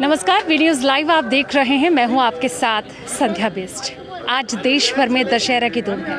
नमस्कार, V news live आप देख रहे हैं। मैं हूं आपके साथ संध्या बेस्ट। आज देश भर में दशहरा की धूम है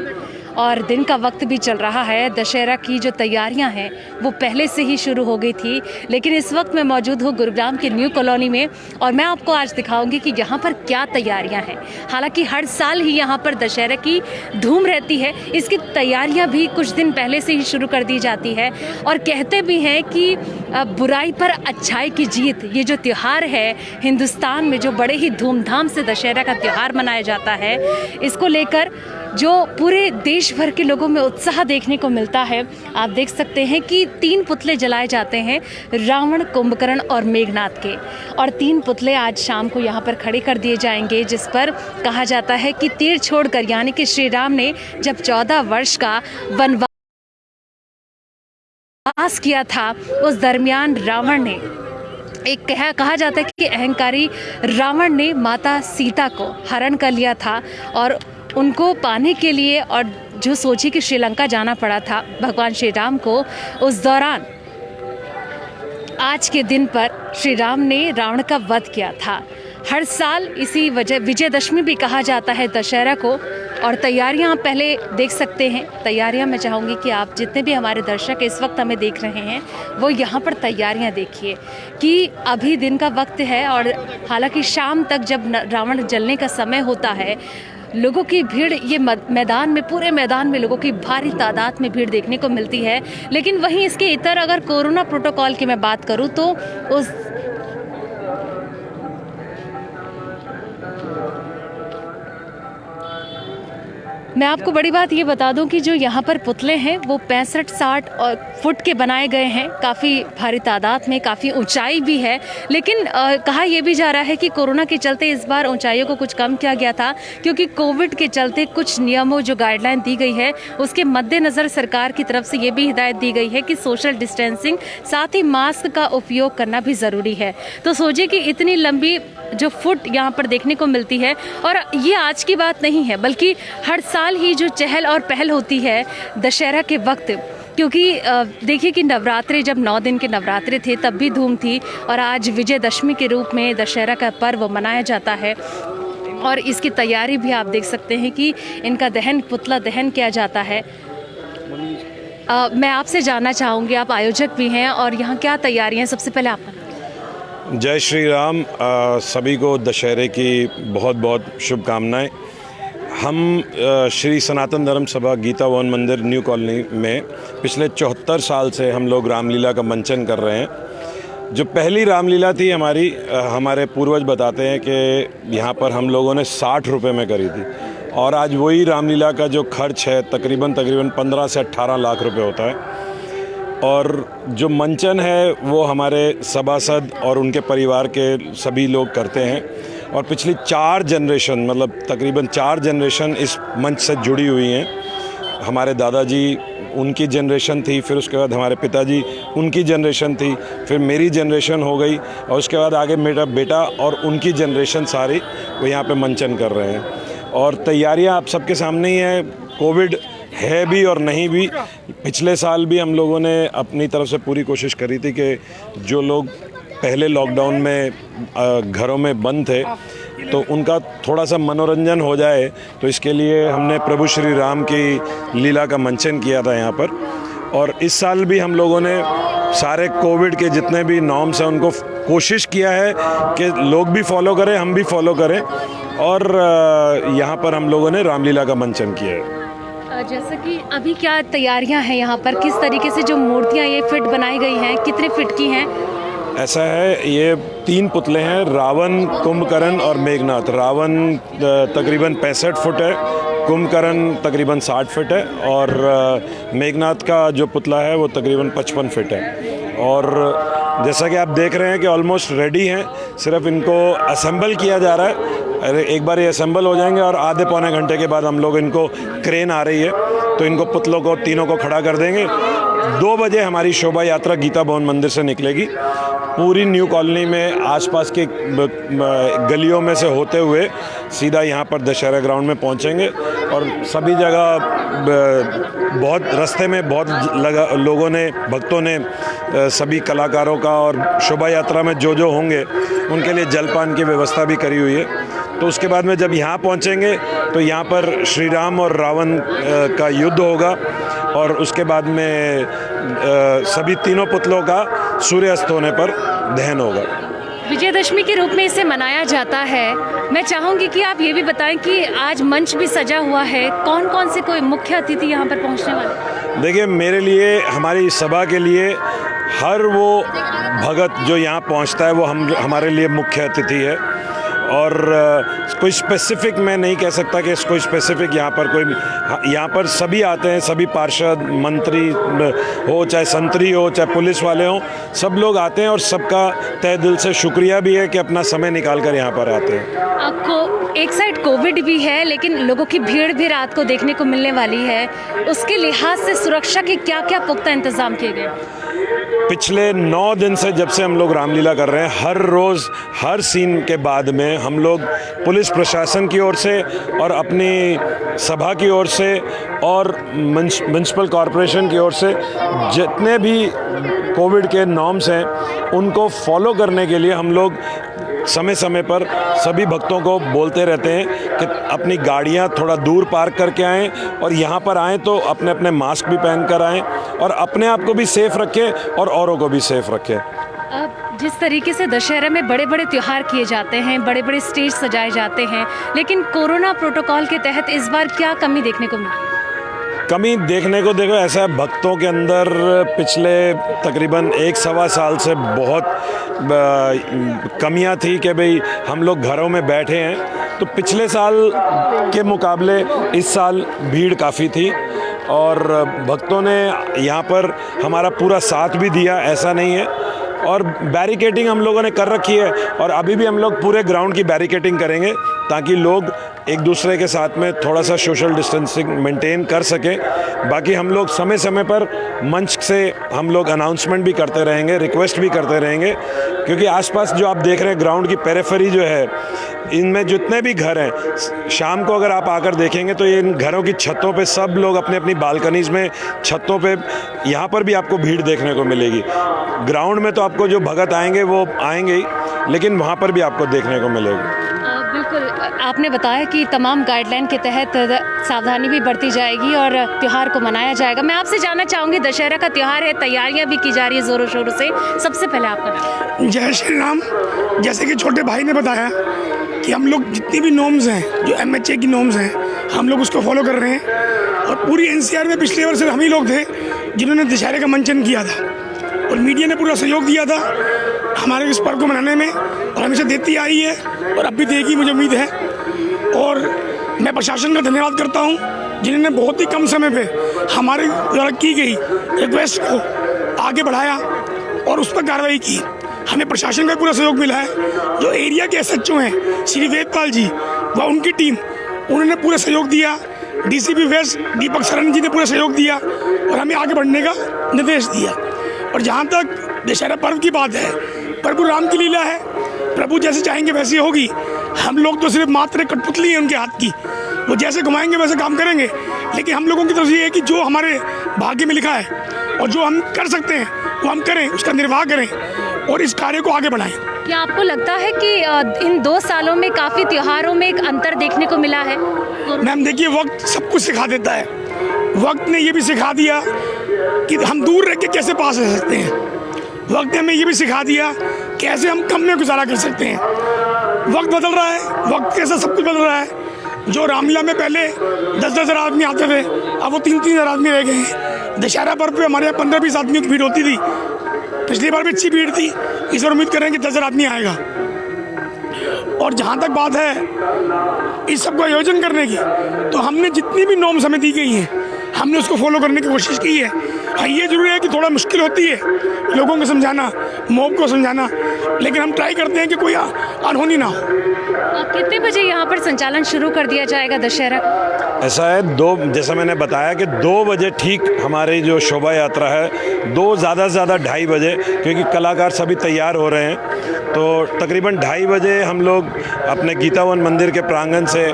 और दिन का वक्त भी चल रहा है। दशहरा की जो तैयारियां हैं वो पहले से ही शुरू हो गई थी, लेकिन इस वक्त मैं मौजूद हूँ गुरुग्राम की न्यू कॉलोनी में और मैं आपको आज दिखाऊंगी कि यहाँ पर क्या तैयारियां हैं। हालांकि हर साल ही यहाँ पर दशहरा की धूम रहती है, इसकी तैयारियां भी कुछ दिन पहले से ही शुरू कर दी जाती है और कहते भी हैं कि बुराई पर अच्छाई की जीत। ये जो त्यौहार है हिंदुस्तान में, जो बड़े ही धूमधाम से दशहरा का त्यौहार मनाया जाता है, इसको लेकर जो पूरे देश भर के लोगों में उत्साह देखने को मिलता है। आप देख सकते हैं कि 3 पुतले जलाए जाते हैं, रावण, कुंभकर्ण और मेघनाथ के, और 3 पुतले आज शाम को यहाँ पर खड़े कर दिए जाएंगे, जिस पर कहा जाता है कि तीर छोड़कर, यानी कि श्री राम ने जब 14 वर्ष का वनवास किया था, उस दरमियान रावण ने कहा जाता है कि अहंकारी रावण ने माता सीता को हरण कर लिया था और उनको पाने के लिए, और जो सोची कि श्रीलंका जाना पड़ा था भगवान श्री राम को, उस दौरान आज के दिन पर श्री राम ने रावण का वध किया था। हर साल इसी वजह विजयदशमी भी कहा जाता है दशहरा को। और तैयारियां आप पहले देख सकते हैं। तैयारियां मैं चाहूँगी कि आप जितने भी हमारे दर्शक इस वक्त हमें देख रहे हैं वो यहाँ पर तैयारियां देखिए कि अभी दिन का वक्त है और हालांकि शाम तक जब रावण जलने का समय होता है, लोगों की भीड़ ये मैदान में, पूरे मैदान में लोगों की भारी तादाद में भीड़ देखने को मिलती है। लेकिन वहीं इसके इतर अगर कोरोना प्रोटोकॉल की मैं बात करूं तो उस मैं आपको बड़ी बात ये बता दूं कि जो यहाँ पर पुतले हैं वो 65-60 फुट के बनाए गए हैं, काफ़ी भारी तादाद में, काफ़ी ऊंचाई भी है। लेकिन कहा यह भी जा रहा है कि कोरोना के चलते इस बार ऊंचाइयों को कुछ कम किया गया था, क्योंकि कोविड के चलते कुछ नियमों, जो गाइडलाइन दी गई है, उसके मद्देनज़र सरकार की तरफ से ये भी हिदायत दी गई है कि सोशल डिस्टेंसिंग, साथ ही मास्क का उपयोग करना भी ज़रूरी है। तो सोचिए कि इतनी लंबी जो फुट यहाँ पर देखने को मिलती है, और ये आज की बात नहीं है बल्कि हर साल ही जो चहल और पहल होती है दशहरा के वक्त, क्योंकि देखिए कि नवरात्रे, जब 9 दिन के नवरात्रे थे तब भी धूम थी, और आज विजयदशमी के रूप में दशहरा का पर्व मनाया जाता है। और इसकी तैयारी भी आप देख सकते हैं कि इनका दहन, पुतला दहन किया जाता है। मैं आपसे जानना चाहूँगी, आप आयोजक भी हैं और यहाँ क्या तैयारियाँ हैं, सबसे पहले आप। जय श्री राम। सभी को दशहरे की बहुत बहुत शुभकामनाएं। हम श्री सनातन धर्म सभा गीता भवन मंदिर न्यू कॉलोनी में पिछले 74 साल से हम लोग रामलीला का मंचन कर रहे हैं। जो पहली रामलीला थी हमारे पूर्वज बताते हैं कि यहाँ पर हम लोगों ने 60 रुपये में करी थी, और आज वही रामलीला का जो खर्च है तकरीबन 15 से 18 लाख रुपए होता है। और जो मंचन है वो हमारे सभासद और उनके परिवार के सभी लोग करते हैं, और पिछली 4 जनरेशन, मतलब तकरीबन 4 जनरेशन इस मंच से जुड़ी हुई हैं। हमारे दादाजी, उनकी जनरेशन थी, फिर उसके बाद हमारे पिताजी, उनकी जनरेशन थी, फिर मेरी जनरेशन हो गई, और उसके बाद आगे मेरा बेटा और उनकी जनरेशन सारी वो यहाँ पे मंचन कर रहे हैं। और तैयारियाँ आप सबके सामने ही हैं। कोविड है भी और नहीं भी। पिछले साल भी हम लोगों ने अपनी तरफ से पूरी कोशिश करी थी कि जो लोग पहले लॉकडाउन में घरों में बंद थे तो उनका थोड़ा सा मनोरंजन हो जाए, तो इसके लिए हमने प्रभु श्री राम की लीला का मंचन किया था यहाँ पर। और इस साल भी हम लोगों ने सारे कोविड के जितने भी नॉर्म्स हैं उनको कोशिश किया है कि लोग भी फॉलो करें, हम भी फॉलो करें, और यहाँ पर हम लोगों ने रामलीला का मंचन किया है। जैसे कि अभी क्या तैयारियां हैं यहाँ पर, किस तरीके से जो मूर्तियाँ ये फिट बनाई गई हैं, कितने फिट की हैं? ऐसा है, ये 3 पुतले हैं, रावण, कुंभकर्ण और मेघनाथ। रावण तकरीबन 65 फुट है, कुंभकर्ण तकरीबन 60 फुट है, और मेघनाथ का जो पुतला है वो तकरीबन 55 फुट है। और जैसा कि आप देख रहे हैं कि ऑलमोस्ट रेडी हैं, सिर्फ इनको असेंबल किया जा रहा है। अरे एक बार ये असेंबल हो जाएंगे और आधे पौने घंटे के बाद हम लोग इनको, क्रेन आ रही है तो इनको पुतलों को तीनों को खड़ा कर देंगे, 2 बजे हमारी शोभा यात्रा गीता भवन मंदिर से निकलेगी। पूरी न्यू कॉलोनी में आसपास के गलियों में से होते हुए सीधा यहाँ पर दशहरा ग्राउंड में पहुँचेंगे और सभी जगह बहुत रास्ते में बहुत लोगों ने, भक्तों ने, सभी कलाकारों का और शोभा यात्रा में जो होंगे उनके लिए जलपान की व्यवस्था भी करी हुई है। तो उसके बाद में जब यहाँ पहुँचेंगे तो यहाँ पर श्री राम और रावण का युद्ध होगा और उसके बाद में सभी तीनों पुतलों का सूर्यास्त होने पर दहन होगा। विजयदशमी के रूप में इसे मनाया जाता है। मैं चाहूँगी कि आप ये भी बताएं कि आज मंच भी सजा हुआ है, कौन कौन से कोई मुख्य अतिथि यहाँ पर पहुँचने वाले? देखिए, मेरे लिए, हमारी सभा के लिए हर वो भगत जो यहाँ पहुँचता है वो हमारे लिए मुख्य अतिथि है। और कोई स्पेसिफिक मैं नहीं कह सकता कि कोई स्पेसिफिक यहाँ पर सभी आते हैं, सभी पार्षद, मंत्री हो, चाहे संतरी हो, चाहे पुलिस वाले हों, सब लोग आते हैं और सबका तहे दिल से शुक्रिया भी है कि अपना समय निकाल कर यहाँ पर आते हैं। आपको एक साइड कोविड भी है लेकिन लोगों की भीड़ भी रात को देखने को मिलने वाली है, उसके लिहाज से सुरक्षा के क्या क्या पुख्ता इंतजाम किए गए? पिछले 9 दिन से जब से हम लोग रामलीला कर रहे हैं, हर रोज़ हर सीन के बाद में हम लोग पुलिस प्रशासन की ओर से और अपनी सभा की ओर से और म्युनिसिपल कॉरपोरेशन की ओर से जितने भी कोविड के नॉर्म्स हैं उनको फॉलो करने के लिए हम लोग समय समय पर सभी भक्तों को बोलते रहते हैं कि अपनी गाड़ियां थोड़ा दूर पार्क करके आएँ और यहाँ पर आएँ तो अपने अपने मास्क भी पहन कर आएँ और अपने आप को भी सेफ़ रखें और औरों को भी सेफ़ रखें। जिस तरीके से दशहरा में बड़े बड़े त्यौहार किए जाते हैं, बड़े बड़े स्टेज सजाए जाते हैं, लेकिन कोरोना प्रोटोकॉल के तहत इस बार क्या कमी देखने को मिली? कमी देखने को, देखो ऐसा है, भक्तों के अंदर पिछले तकरीबन 1-1.25 साल से बहुत कमियां थी कि भाई हम लोग घरों में बैठे हैं। तो पिछले साल के मुकाबले इस साल भीड़ काफ़ी थी और भक्तों ने यहाँ पर हमारा पूरा साथ भी दिया, ऐसा नहीं है। और बैरिकेडिंग हम लोगों ने कर रखी है और अभी भी हम लोग पूरे ग्राउंड की बैरिकेडिंग करेंगे ताकि लोग एक दूसरे के साथ में थोड़ा सा सोशल डिस्टेंसिंग मेंटेन कर सकें। बाकी हम लोग समय समय पर मंच से हम लोग अनाउंसमेंट भी करते रहेंगे, रिक्वेस्ट भी करते रहेंगे, क्योंकि आसपास जो आप देख रहे हैं ग्राउंड की पेरिफेरी जो है, इनमें जितने भी घर हैं, शाम को अगर आप आकर देखेंगे तो ये इन घरों की छतों पे सब लोग अपने अपनी बालकनीज़ में, छतों पे, यहाँ पर भी आपको भीड़ देखने को मिलेगी। ग्राउंड में तो आपको जो भगत आएंगे वो आएंगे ही, लेकिन वहाँ पर भी आपको देखने को मिलेगी। बिल्कुल, आपने बताया कि तमाम गाइडलाइन के तहत सावधानी भी बरती जाएगी और त्यौहार को मनाया जाएगा। मैं आपसे जानना चाहूँगी, दशहरा का त्यौहार है, तैयारियाँ भी की जा रही है ज़ोरों शोरों से। सबसे पहले आपका नाम। जय श्री राम। जैसे कि छोटे भाई ने बताया कि हम लोग जितनी भी नॉर्म्स हैं, जो MHA की नॉर्म्स हैं, हम लोग उसको फॉलो कर रहे हैं। और पूरी NCR में पिछले वर्ष हम ही लोग थे जिन्होंने दशहरे का मंचन किया था और मीडिया ने पूरा सहयोग दिया था हमारे इस पर्व को मनाने में और हमेशा देती आई है और अब भी देगी, मुझे उम्मीद है। और मैं प्रशासन का धन्यवाद करता हूँ जिन्होंने बहुत ही कम समय पे हमारे द्वारा की गई रिक्वेस्ट को आगे बढ़ाया और उस पर कार्रवाई की। हमें प्रशासन का पूरा सहयोग मिला है। जो एरिया के SHO हैं श्री वेदपाल जी व उनकी टीम, उन्होंने पूरा सहयोग दिया। DCP वेस्ट दीपक सरन जी ने पूरा सहयोग दिया और हमें आगे बढ़ने का निर्देश दिया। और जहाँ तक दशहरा पर्व की बात है, प्रभु राम की लीला है, प्रभु जैसे चाहेंगे वैसे होगी। हम लोग तो सिर्फ मात्र कठपुतली हैं उनके हाथ की, वो जैसे घुमाएंगे वैसे काम करेंगे। लेकिन हम लोगों की तरफ ये है कि जो हमारे भाग्य में लिखा है और जो हम कर सकते हैं वो हम करें, उसका निर्वाह करें और इस कार्य को आगे बढ़ाएं। क्या आपको लगता है कि इन 2 सालों में काफ़ी त्योहारों में एक अंतर देखने को मिला है? मैम देखिए, वक्त सब कुछ सिखा देता है। वक्त ने ये भी सिखा दिया कि हम दूर रह के कैसे पास रह सकते हैं। वक्त ने हमें ये भी सिखा दिया कैसे हम कम में गुजारा कर सकते हैं। वक्त बदल रहा है, वक्त कैसा सब कुछ बदल रहा है। जो रामलीला में पहले 10-10 हज़ार आदमी आते थे, अब वो 3-3 हज़ार आदमी रह गए हैं। दशहरा पर्व पे हमारे यहाँ 15-20 आदमियों की भीड़ होती थी। पिछली बार भी अच्छी भीड़ थी, इस बार उम्मीद कर रहे हैं कि 10 हज़ार आदमी आएगा। और जहाँ तक बात है इस सब का आयोजन करने की, तो हमने जितनी भी नॉर्म्स हमें दी गई हैं हमने उसको फॉलो करने की कोशिश की है। हाँ, ये जरूरी है कि थोड़ा मुश्किल होती है लोगों को समझाना, मॉब को समझाना, लेकिन हम ट्राई करते हैं कि कोई अनहोनी ना हो। कितने बजे यहाँ पर संचालन शुरू कर दिया जाएगा दशहरा? ऐसा है, जैसा मैंने बताया कि 2 बजे ठीक हमारी जो शोभा यात्रा है, 2 ज़्यादा से ज़्यादा 2:30 बजे, क्योंकि कलाकार सभी तैयार हो रहे हैं, तो तकरीबन 2:30 बजे हम लोग अपने गीता वन मंदिर के प्रांगण से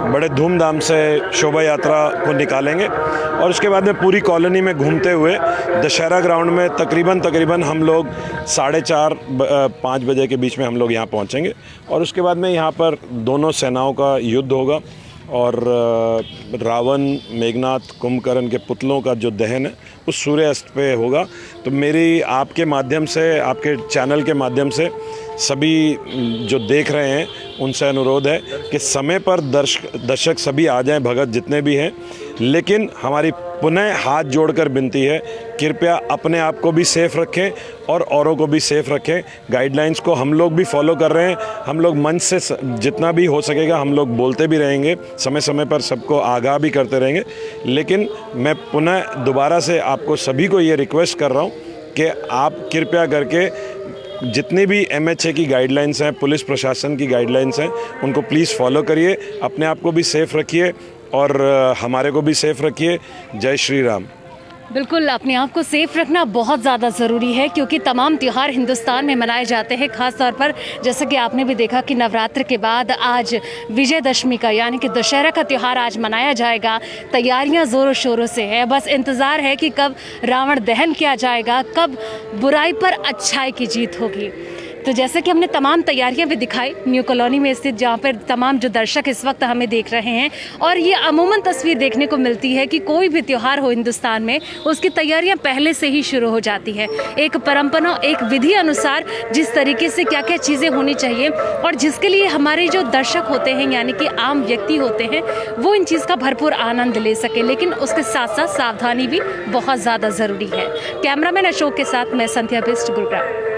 बड़े धूमधाम से शोभा यात्रा को निकालेंगे और उसके बाद में पूरी कॉलोनी में घूमते हुए दशहरा ग्राउंड में तकरीबन हम लोग 4:30-5 बजे के बीच में हम लोग यहाँ पहुँचेंगे और उसके बाद में यहाँ पर दोनों सेनाओं का युद्ध होगा और रावण, मेघनाथ, कुंभकर्ण के पुतलों का जो दहन है उस सूर्यास्त पे होगा। तो मेरी आपके माध्यम से, आपके चैनल के माध्यम से सभी जो देख रहे हैं उनसे अनुरोध है कि समय पर दर्शक सभी आ जाएं, भगत जितने भी हैं, लेकिन हमारी पुनः हाथ जोड़कर विनती है, कृपया अपने आप को भी सेफ़ रखें और औरों को भी सेफ़ रखें। गाइडलाइंस को हम लोग भी फॉलो कर रहे हैं, हम लोग मंच से जितना भी हो सकेगा हम लोग बोलते भी रहेंगे, समय समय पर सबको आगाह भी करते रहेंगे, लेकिन मैं पुनः दोबारा से आपको सभी को ये रिक्वेस्ट कर रहा हूँ कि आप कृपया करके जितनी भी MHA की गाइडलाइंस हैं, पुलिस प्रशासन की गाइडलाइंस हैं, उनको प्लीज़ फॉलो करिए, अपने आप को भी सेफ़ रखिए और हमारे को भी सेफ़ रखिए। जय श्री राम। बिल्कुल, अपने आप को सेफ रखना बहुत ज़्यादा ज़रूरी है क्योंकि तमाम त्यौहार हिंदुस्तान में मनाए जाते हैं। ख़ास तौर पर जैसे कि आपने भी देखा कि नवरात्र के बाद आज विजयदशमी का यानी कि दशहरा का त्यौहार आज मनाया जाएगा। तैयारियां ज़ोरों शोरों से है, बस इंतज़ार है कि कब रावण दहन किया जाएगा, कब बुराई पर अच्छाई की जीत होगी। तो जैसे कि हमने तमाम तैयारियां भी दिखाई न्यू कॉलोनी में स्थित, जहां पर तमाम जो दर्शक इस वक्त हमें देख रहे हैं, और ये अमूमन तस्वीर देखने को मिलती है कि कोई भी त्यौहार हो हिंदुस्तान में उसकी तैयारियां पहले से ही शुरू हो जाती है। एक परंपरा, एक विधि अनुसार जिस तरीके से क्या क्या चीज़ें होनी चाहिए और जिसके लिए हमारे जो दर्शक होते हैं यानी कि आम व्यक्ति होते हैं वो इन चीज़ का भरपूर आनंद ले सके, लेकिन उसके साथ साथ सावधानी भी बहुत ज़्यादा ज़रूरी है। कैमरामैन अशोक के साथ मैं संध्या बिष्ट, गुरुग्राम।